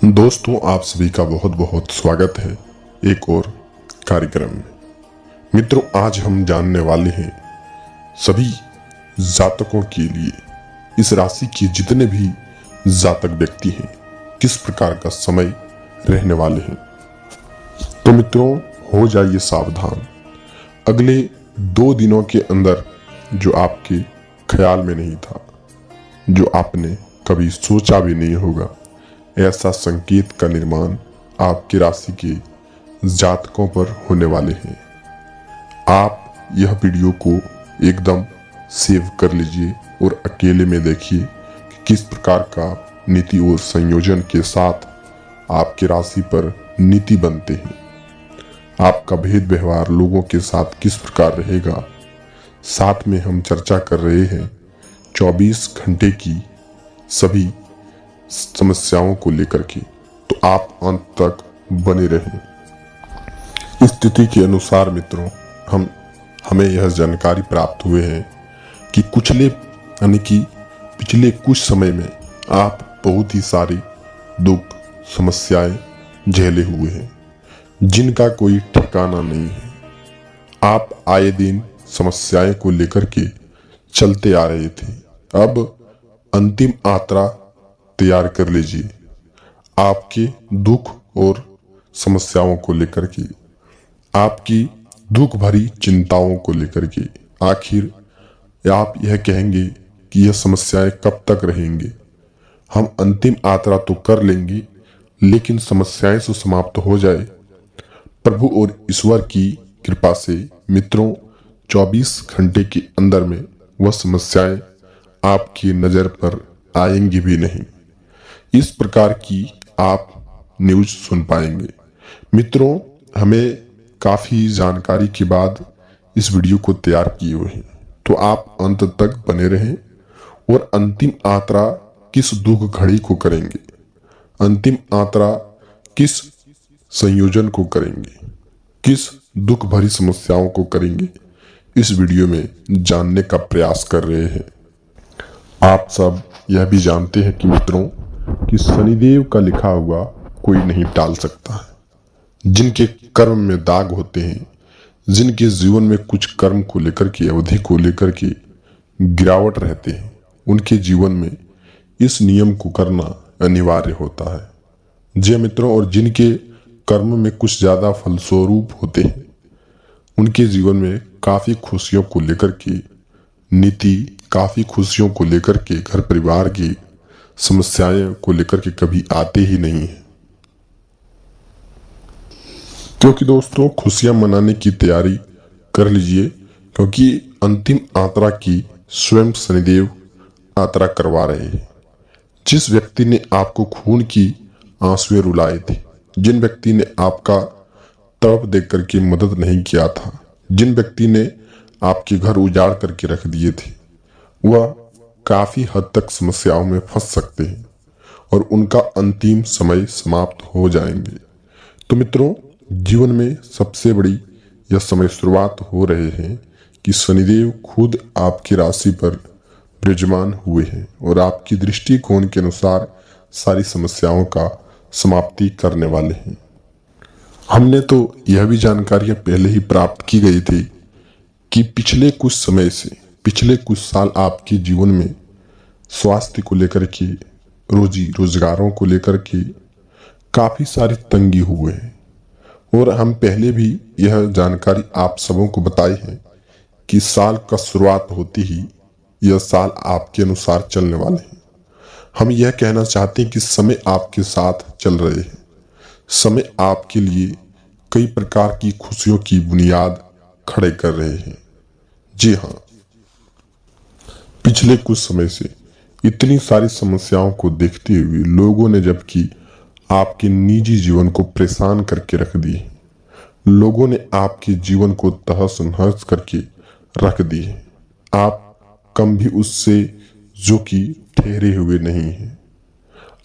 दोस्तों, आप सभी का बहुत बहुत स्वागत है एक और कार्यक्रम में। मित्रों, आज हम जानने वाले हैं सभी जातकों के लिए, इस राशि के जितने भी जातक व्यक्ति हैं, किस प्रकार का समय रहने वाले हैं। तो मित्रों, हो जाइए सावधान। अगले 2 दिनों के अंदर जो आपके ख्याल में नहीं था, जो आपने कभी सोचा भी नहीं होगा, ऐसा संकेत का निर्माण आपकी राशि के जातकों पर होने वाले हैं। आप यह वीडियो को एकदम सेव कर लीजिए और अकेले में देखिए कि किस प्रकार का नीति और संयोजन के साथ आपकी राशि पर नीति बनते हैं। आपका भेद व्यवहार लोगों के साथ किस प्रकार रहेगा। साथ में हम चर्चा कर रहे हैं 24 घंटे की सभी समस्याओं को लेकर के, तो आप अंत तक बने रहें। इस स्थिति के अनुसार मित्रों, हमें यह जानकारी प्राप्त हुए हैं कि पिछले कुछ समय में आप बहुत ही सारी दुख समस्याएं झेले हुए हैं, जिनका कोई ठिकाना नहीं है। आप आए दिन समस्याएं को लेकर के चलते आ रहे थे। अब अंतिम यात्रा तैयार कर लीजिए। आपके दुख और समस्याओं को लेकर के, आपकी दुख भरी चिंताओं को लेकर के, आखिर आप यह कहेंगे कि यह समस्याएं कब तक रहेंगे। हम अंतिम यात्रा तो कर लेंगे, लेकिन समस्याएं तो समाप्त हो जाए। प्रभु और ईश्वर की कृपा से मित्रों, 24 घंटे के अंदर में वह समस्याएं आपकी नजर पर आएंगी भी नहीं। इस प्रकार की आप न्यूज सुन पाएंगे। मित्रों, हमें काफी जानकारी के बाद इस वीडियो को तैयार किए हुए हैं, तो आप अंत तक बने रहें। और अंतिम यात्रा किस दुख घड़ी को करेंगे, अंतिम यात्रा किस संयोजन को करेंगे, किस दुख भरी समस्याओं को करेंगे, इस वीडियो में जानने का प्रयास कर रहे हैं। आप सब यह भी जानते हैं कि मित्रों, कि शनिदेव का लिखा हुआ कोई नहीं टाल सकता है। जिनके कर्म में दाग होते हैं, जिनके जीवन में कुछ कर्म को लेकर के, अवधि को लेकर के गिरावट रहते हैं, उनके जीवन में इस नियम को करना अनिवार्य होता है। जी मित्रों, और जिनके कर्म में कुछ ज्यादा फलस्वरूप होते हैं, उनके जीवन में काफी खुशियों को लेकर के नीति, काफी खुशियों को लेकर के घर परिवार की समस्याएं को लेकर के कभी आते ही नहीं है। क्योंकि दोस्तों, खुशियां मनाने की तैयारी कर लीजिए, क्योंकि अंतिम यात्रा की स्वयं शनिदेव यात्रा करवा रहे हैं। जिस व्यक्ति ने आपको खून की आंसुएं रुलाए थे, जिन व्यक्ति ने आपका तड़प देख करके मदद नहीं किया था, जिन व्यक्ति ने आपके घर उजाड़ करके रख दिए थे, वह काफी हद तक समस्याओं में फंस सकते हैं और उनका अंतिम समय समाप्त हो जाएंगे। तो मित्रों, जीवन में सबसे बड़ी यह समय शुरुआत हो रहे हैं कि शनिदेव खुद आपकी राशि पर विराजमान हुए हैं और आपकी दृष्टिकोण के अनुसार सारी समस्याओं का समाप्ति करने वाले हैं। हमने तो यह भी जानकारियां पहले ही प्राप्त की गई थी कि पिछले कुछ समय से, पिछले कुछ साल आपके जीवन में स्वास्थ्य को लेकर के, रोजी रोजगारों को लेकर के काफी सारी तंगी हुए हैं। और हम पहले भी यह जानकारी आप सबों को बताई है कि साल का शुरुआत होती ही यह साल आपके अनुसार चलने वाले हैं। हम यह कहना चाहते हैं कि समय आपके साथ चल रहे हैं। समय आपके लिए कई प्रकार की खुशियों की बुनियाद खड़े कर रहे हैं। जी हाँ, पिछले कुछ समय से इतनी सारी समस्याओं को देखते हुए लोगों ने जबकि आपके निजी जीवन को परेशान करके रख दिए, लोगों ने आपके जीवन को तहस नहस करके रख दिए, आप कम भी उससे जो कि ठहरे हुए नहीं हैं।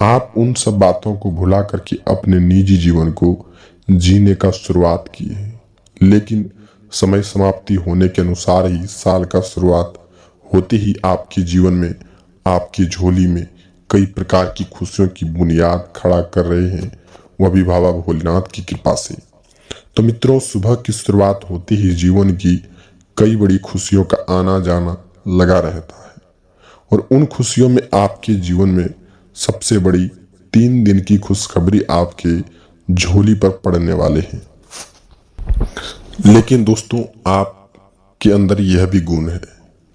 आप उन सब बातों को भुला करके अपने निजी जीवन को जीने का शुरुआत किए हैं। लेकिन समय समाप्ति होने के अनुसार ही साल का शुरुआत होते ही आपके जीवन में, आपकी झोली में कई प्रकार की खुशियों की बुनियाद खड़ा कर रहे हैं, वह भी बाबा भोलेनाथ की कृपा से। तो मित्रों, सुबह की शुरुआत होते ही जीवन की कई बड़ी खुशियों का आना जाना लगा रहता है, और उन खुशियों में आपके जीवन में सबसे बड़ी 3 दिन की खुशखबरी आपके झोली पर पड़ने वाले हैं। लेकिन दोस्तों, आपके अंदर यह भी गुण है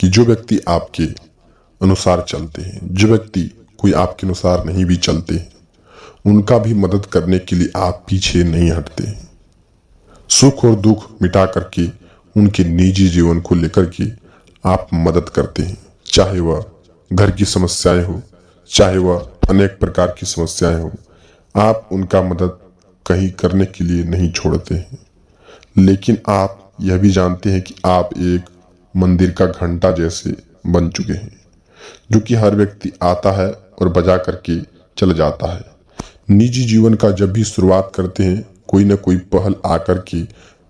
कि जो व्यक्ति आपके अनुसार चलते हैं, जो व्यक्ति कोई आपके अनुसार नहीं भी चलते हैं, उनका भी मदद करने के लिए आप पीछे नहीं हटते हैं। सुख और दुख मिटा करके उनके निजी जीवन को लेकर के आप मदद करते हैं, चाहे वह घर की समस्याएं हो, चाहे वह अनेक प्रकार की समस्याएं हो, आप उनका मदद कहीं करने के लिए नहीं छोड़ते हैं। लेकिन आप यह भी जानते हैं कि आप एक मंदिर का घंटा जैसे बन चुके हैं, जो कि हर व्यक्ति आता है और बजा करके चल जाता है। निजी जीवन का जब भी शुरुआत करते हैं, कोई ना कोई पहल आकर के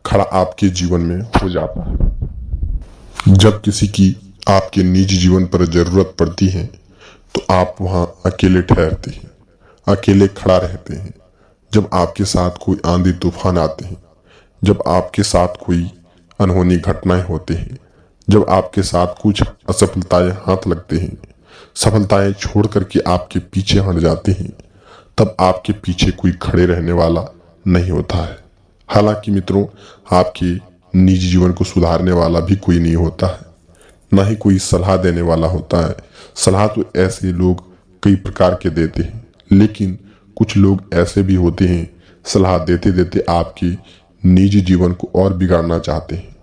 खड़ा आपके जीवन में हो जाता है। जब किसी की आपके निजी जीवन पर जरूरत पड़ती है तो आप वहां अकेले ठहरते हैं, अकेले खड़ा रहते हैं। जब आपके साथ कोई आंधी तूफान आते हैं, जब आपके साथ कोई अनहोनी घटनाएं होते हैं, जब आपके साथ कुछ असफलताएं हाथ लगते हैं, सफलताएं छोड़ करके आपके पीछे हट जाते हैं, तब आपके पीछे कोई खड़े रहने वाला नहीं होता है। हालांकि मित्रों, आपके निजी जीवन को सुधारने वाला भी कोई नहीं होता है, ना ही कोई सलाह देने वाला होता है। सलाह तो ऐसे लोग कई प्रकार के देते हैं, लेकिन कुछ लोग ऐसे भी होते हैं, सलाह देते देते आपके निजी जीवन को और बिगाड़ना चाहते हैं।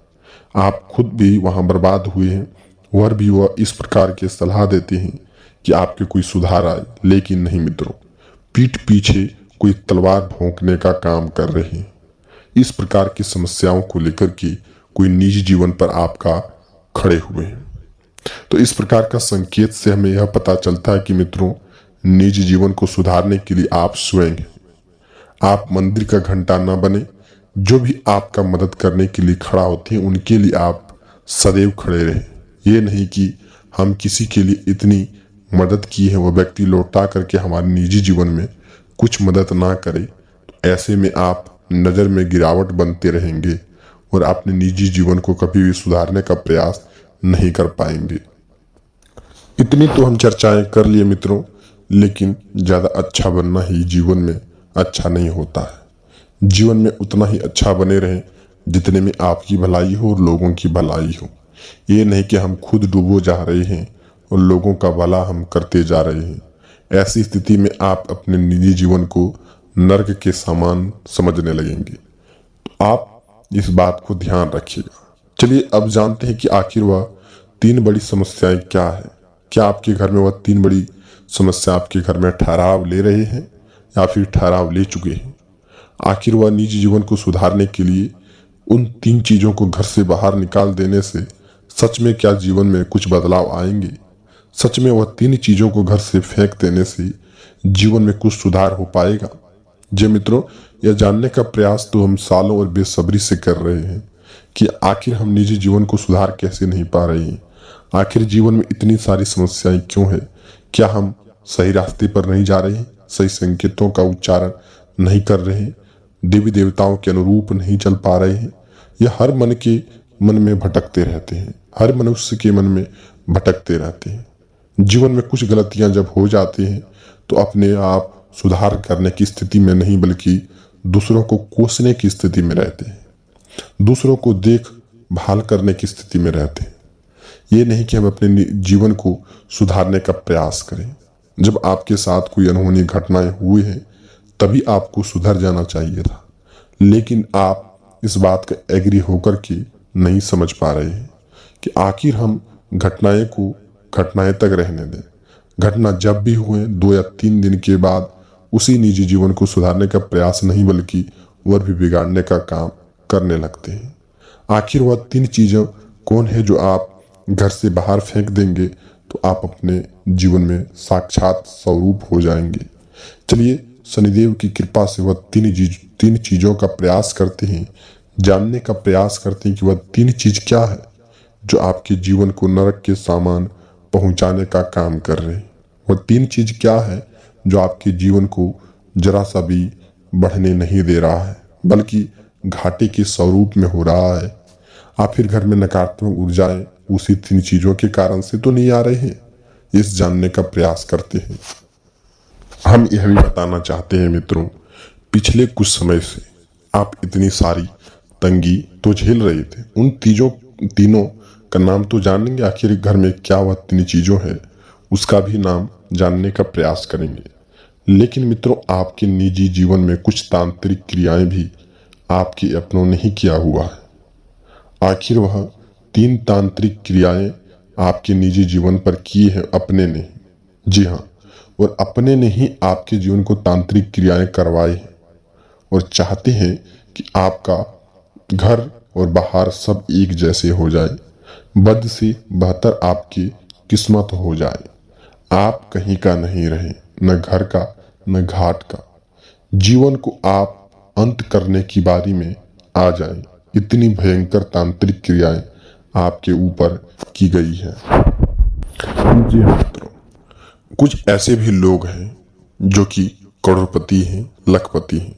आप खुद भी वहां बर्बाद हुए हैं, और भी वह इस प्रकार के सलाह देते हैं कि आपके कोई सुधार आए। लेकिन नहीं मित्रों, पीठ पीछे कोई तलवार भोंकने का काम कर रहे हैं। इस प्रकार की समस्याओं को लेकर के कोई निजी जीवन पर आपका खड़े हुए हैं। तो इस प्रकार का संकेत से हमें यह पता चलता है कि मित्रों, निजी जीवन को सुधारने के लिए आप स्वयं हैं। आप मंदिर का घंटा न बने। जो भी आपका मदद करने के लिए खड़ा होते हैं, उनके लिए आप सदैव खड़े रहें। ये नहीं कि हम किसी के लिए इतनी मदद की है, वह व्यक्ति लौटा करके हमारे निजी जीवन में कुछ मदद ना करे, तो ऐसे में आप नजर में गिरावट बनते रहेंगे और अपने निजी जीवन को कभी भी सुधारने का प्रयास नहीं कर पाएंगे। इतनी तो हम चर्चाएं कर लिए मित्रों, लेकिन ज्यादा अच्छा बनना ही जीवन में अच्छा नहीं होता है। जीवन में उतना ही अच्छा बने रहें जितने में आपकी भलाई हो और लोगों की भलाई हो। ये नहीं कि हम खुद डूबो जा रहे हैं और लोगों का भला हम करते जा रहे हैं। ऐसी स्थिति में आप अपने निजी जीवन को नर्क के समान समझने लगेंगे। तो आप इस बात को ध्यान रखिएगा। चलिए अब जानते हैं कि आखिर वह 3 बड़ी समस्याएं क्या है। क्या आपके घर में वह 3 बड़ी समस्या आपके घर में ठहराव ले रहे हैं या फिर ठहराव ले चुके हैं? आखिर वह निजी जीवन को सुधारने के लिए उन 3 चीजों को घर से बाहर निकाल देने से सच में क्या जीवन में कुछ बदलाव आएंगे? सच में वह 3 चीजों को घर से फेंक देने से जीवन में कुछ सुधार हो पाएगा? जी मित्रों, यह जानने का प्रयास तो हम सालों और बेसब्री से कर रहे हैं कि आखिर हम निजी जीवन को सुधार कैसे नहीं पा रहे हैं। आखिर जीवन में इतनी सारी समस्याएं क्यों है? क्या हम सही रास्ते पर नहीं जा रहे हैं? सही संकेतों का उच्चारण नहीं कर रहे हैं? देवी देवताओं के अनुरूप नहीं चल पा रहे हैं? यह हर मन में भटकते रहते हैं, हर मनुष्य के मन में भटकते रहते हैं। जीवन में कुछ गलतियां जब हो जाती हैं तो अपने आप सुधार करने की स्थिति में नहीं, बल्कि दूसरों को कोसने की स्थिति में रहते हैं, दूसरों को देख भाल करने की स्थिति में रहते हैं। ये नहीं कि हम अपने जीवन को सुधारने का प्रयास करें। जब आपके साथ कोई अनहोनी घटनाएं हुई हैं, तभी आपको सुधर जाना चाहिए था, लेकिन आप इस बात का एग्री होकर के नहीं समझ पा रहे हैं कि आखिर हम घटनाएं को घटनाएं तक रहने दें। घटना जब भी हुए 2 या 3 दिन के बाद उसी निजी जीवन को सुधारने का प्रयास नहीं, बल्कि और भी बिगाड़ने का काम करने लगते हैं। आखिर वह 3 चीजें कौन है जो आप घर से बाहर फेंक देंगे तो आप अपने जीवन में साक्षात स्वरूप हो जाएंगे। चलिए शनिदेव की कृपा से वह 3 चीजों का प्रयास करते हैं, जानने का प्रयास करते हैं कि वह 3 चीज क्या है जो आपके जीवन को नरक के सामान पहुंचाने का काम कर रहे हैं। वो 3 चीज क्या है जो आपके जीवन को जरा सा भी बढ़ने नहीं दे रहा है, बल्कि घाटे के स्वरूप में हो रहा है। आखिर घर में नकारात्मक ऊर्जाएं उसी 3 चीजों के कारण से तो नहीं आ रहे हैं, इस जानने का प्रयास करते हैं। हम यह भी बताना चाहते हैं मित्रों, पिछले कुछ समय से आप इतनी सारी तंगी तो झेल रहे थे, उन तीनों का नाम तो जानेंगे। आखिर घर में क्या वह 3 चीजों है उसका भी नाम जानने का प्रयास करेंगे। लेकिन मित्रों, आपके निजी जीवन में कुछ तांत्रिक क्रियाएं भी आपके अपनों ने ही किया हुआ है। आखिर वह 3 तांत्रिक क्रियाएं आपके निजी जीवन पर की है अपने ने, जी हाँ, और अपने ने ही आपके जीवन को तांत्रिक क्रियाएं करवाई हैं और चाहते हैं कि आपका घर और बाहर सब एक जैसे हो जाए, बद से बेहतर आपकी किस्मत हो जाए, आप कहीं का नहीं रहे, न घर का न घाट का, जीवन को आप अंत करने की बारी में आ जाए। इतनी भयंकर तांत्रिक क्रियाएं आपके ऊपर की गई है। जी हाँ मित्रों, कुछ ऐसे भी लोग हैं जो कि करोड़पति हैं, लखपति हैं,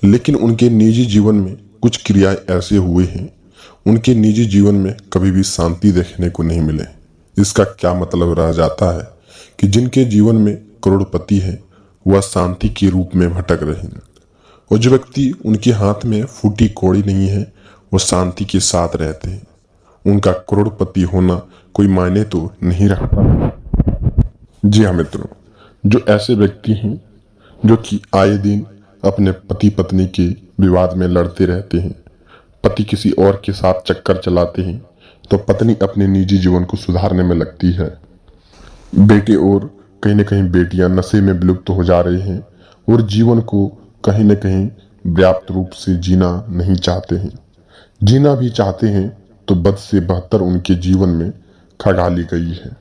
लेकिन उनके निजी जीवन में कुछ क्रियाएं ऐसे हुए हैं, उनके निजी जीवन में कभी भी शांति देखने को नहीं मिले। इसका क्या मतलब रह जाता है कि जिनके जीवन में करोड़पति है वह शांति के रूप में भटक रहे हैं, और जो व्यक्ति उनके हाथ में फूटी कौड़ी नहीं है वो शांति के साथ रहते हैं। उनका करोड़पति होना कोई मायने तो नहीं रखता। जी हाँ मित्रों, जो ऐसे व्यक्ति हैं जो कि आए दिन अपने पति पत्नी के विवाद में लड़ते रहते हैं, पति किसी और के साथ चक्कर चलाते हैं तो पत्नी अपने निजी जीवन को सुधारने में लगती है, बेटे और कहीं न कहीं बेटियां नशे में विलुप्त हो जा रहे हैं और जीवन को कहीं न कहीं व्याप्त रूप से जीना नहीं चाहते हैं। जीना भी चाहते हैं तो बद से बेहतर उनके जीवन में खगाली गई है।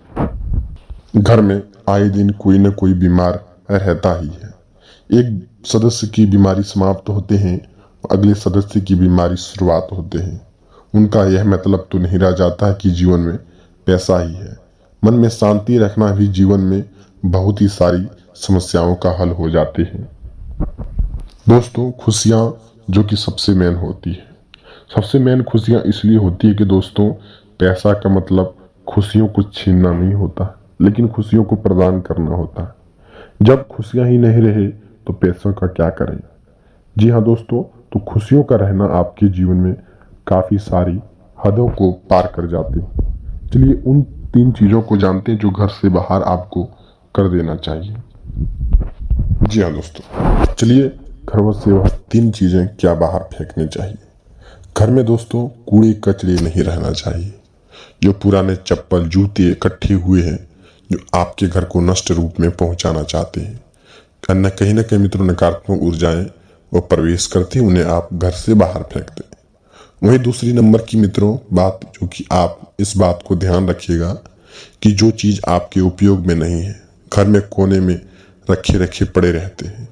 घर में आए दिन कोई न कोई बीमार रहता ही है। एक सदस्य की बीमारी समाप्त होते हैं, अगले सदस्य की बीमारी शुरुआत होते हैं। उनका यह मतलब तो नहीं रह जाता है कि जीवन में पैसा ही है। मन में शांति रखना भी जीवन में बहुत ही सारी समस्याओं का हल हो जाते हैं। दोस्तों, खुशियां जो कि सबसे मेन होती है, सबसे मेन खुशियां इसलिए होती है कि दोस्तों, पैसा का मतलब खुशियों को छीनना नहीं होता, लेकिन खुशियों को प्रदान करना होता है। जब खुशियां ही नहीं रहे तो पैसों का क्या करें। जी हाँ दोस्तों, तो खुशियों का रहना आपके जीवन में काफी सारी हदों को पार कर जाते हैं। चलिए उन 3 चीजों को जानते हैं जो घर से बाहर आपको कर देना चाहिए। जी हाँ दोस्तों, चलिए घर से वह 3 चीजें क्या बाहर फेंकनी चाहिए। घर में दोस्तों कूड़े कचरे नहीं रहना चाहिए। जो पुराने चप्पल जूते इकट्ठे हुए हैं जो आपके घर को नष्ट रूप में पहुंचाना चाहते हैं, कहीं न कहीं मित्रों नकारात्मक ऊर्जाएं वो प्रवेश करती हैं, उन्हें आप घर से बाहर फेंक दें। वहीं दूसरी नंबर की मित्रों बात जो कि आप इस बात को ध्यान रखिएगा कि जो चीज आपके उपयोग में नहीं है, घर में कोने में रखे रखे पड़े रहते हैं,